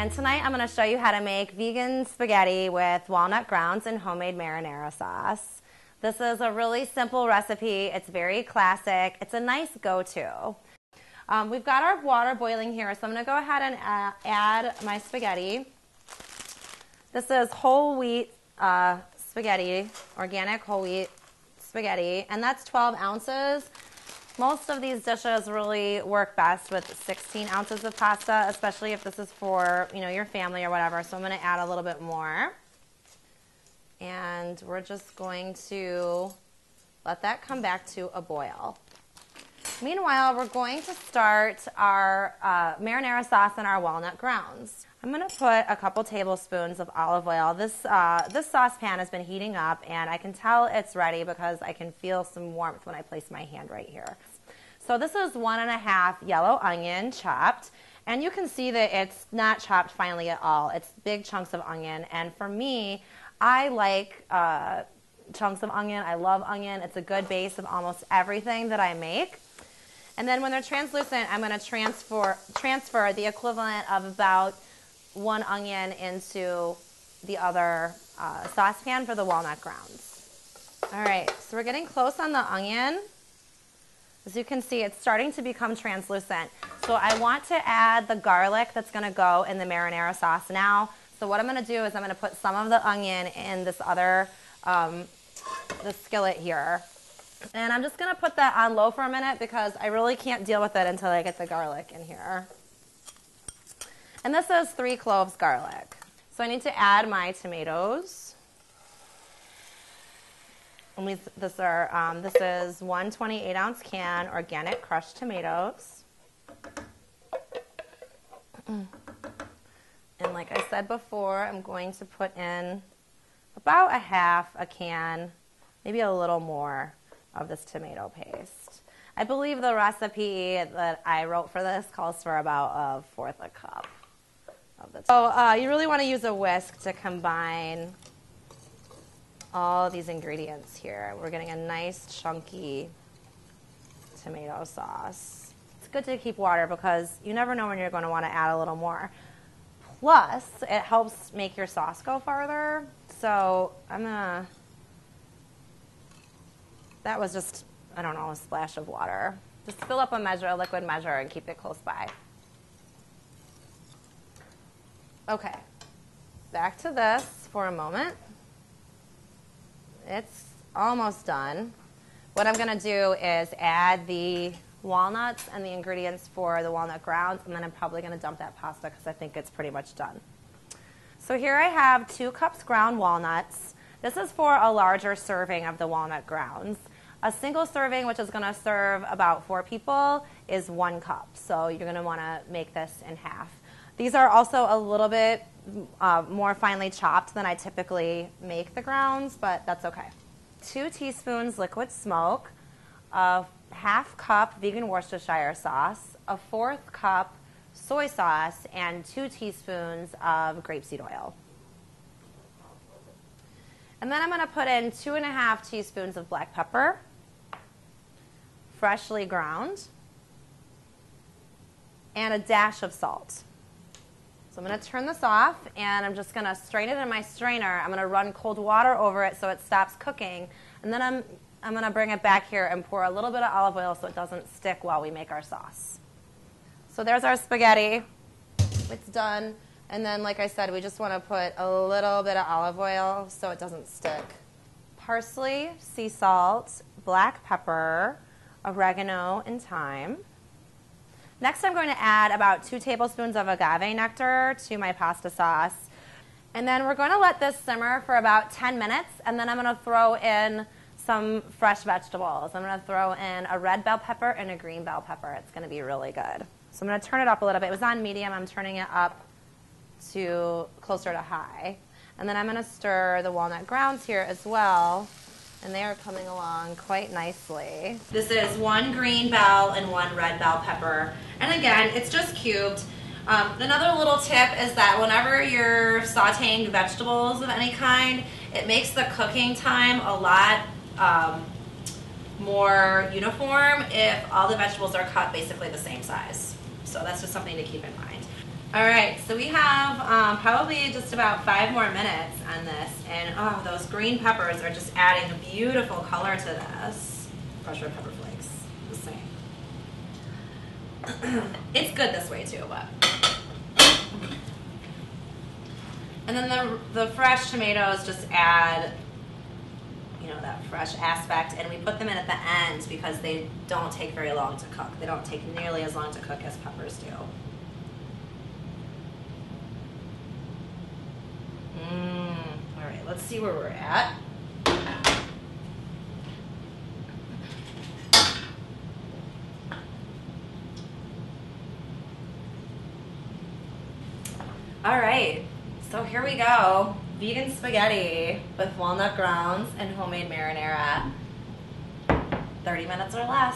and tonight I'm going to show you how to make vegan spaghetti with walnut grounds and homemade marinara sauce. This is a really simple recipe. It's very classic. It's a nice go-to. We've got our water boiling here, so I'm going to go ahead and add my spaghetti. This is whole wheat spaghetti, organic whole wheat spaghetti, and that's 12 ounces. Most of these dishes really work best with 16 ounces of pasta, especially if this is for, your family or whatever. So I'm going to add a little bit more. And we're just going to let that come back to a boil. Meanwhile, we're going to start our marinara sauce and our walnut grounds. I'm going to put a couple tablespoons of olive oil. This saucepan has been heating up, and I can tell it's ready because I can feel some warmth when I place my hand right here. So this is 1.5 yellow onion chopped, and you can see that it's not chopped finely at all. It's big chunks of onion, and for me, I like chunks of onion. I love onion. It's a good base of almost everything that I make. And then when they're translucent, I'm going to transfer the equivalent of about 1 onion into the other saucepan for the walnut grounds. All right, so we're getting close on the onion. As you can see, it's starting to become translucent. So I want to add the garlic that's going to go in the marinara sauce now. So what I'm going to do is I'm going to put some of the onion in this other, the skillet here. And I'm just going to put that on low for a minute because I really can't deal with it until I get the garlic in here. And this is 3 cloves garlic. So I need to add my tomatoes. And this is 1 28-ounce can organic crushed tomatoes. And like I said before, I'm going to put in about 1/2 a can, maybe a little more of this tomato paste. I believe the recipe that I wrote for this calls for about 1/4 a cup of the tomato. So you really want to use a whisk to combine all these ingredients here. We're getting a nice chunky tomato sauce. It's good to keep water because you never know when you're going to want to add a little more. Plus, it helps make your sauce go farther. So that was just, I don't know, a splash of water. Just fill up a liquid measure, and keep it close by. Okay, back to this for a moment. It's almost done. What I'm going to do is add the walnuts and the ingredients for the walnut grounds, and then I'm probably going to dump that pasta because I think it's pretty much done. So here I have 2 cups ground walnuts. This is for a larger serving of the walnut grounds. A single serving, which is going to serve about 4 people, is 1 cup. So you're going to want to make this in half. These are also a little bit more finely chopped than I typically make the grounds, but that's okay. 2 teaspoons liquid smoke, a 1/2 cup vegan Worcestershire sauce, a 1/4 cup soy sauce, and 2 teaspoons of grapeseed oil. And then I'm going to put in 2.5 teaspoons of black pepper, freshly ground, and a dash of salt. So I'm going to turn this off, and I'm just going to strain it in my strainer. I'm going to run cold water over it so it stops cooking. And then I'm going to bring it back here and pour a little bit of olive oil so it doesn't stick while we make our sauce. So there's our spaghetti. It's done. And then, like I said, we just want to put a little bit of olive oil so it doesn't stick. Parsley, sea salt, black pepper, oregano, and thyme. Next, I'm going to add about 2 tablespoons of agave nectar to my pasta sauce. And then we're going to let this simmer for about 10 minutes, and then I'm going to throw in some fresh vegetables. I'm going to throw in a red bell pepper and a green bell pepper. It's going to be really good. So I'm going to turn it up a little bit. It was on medium. I'm turning it up to closer to high. And then I'm going to stir the walnut grounds here as well. And they are coming along quite nicely. This is 1 green bell and 1 red bell pepper. And again, it's just cubed. Another little tip is that whenever you're sauteing vegetables of any kind, it makes the cooking time a lot more uniform if all the vegetables are cut basically the same size. So that's just something to keep in mind. All right, so we have probably just about 5 more minutes on this, and oh, those green peppers are just adding a beautiful color to this. Crushed red pepper flakes, the same. It's good this way too, but. And then the fresh tomatoes just add, you know, that fresh aspect, and we put them in at the end because they don't take very long to cook. They don't take nearly as long to cook as peppers do. All right, let's see where we're at. All right, so here we go. Vegan spaghetti with walnut grounds and homemade marinara. 30 minutes or less.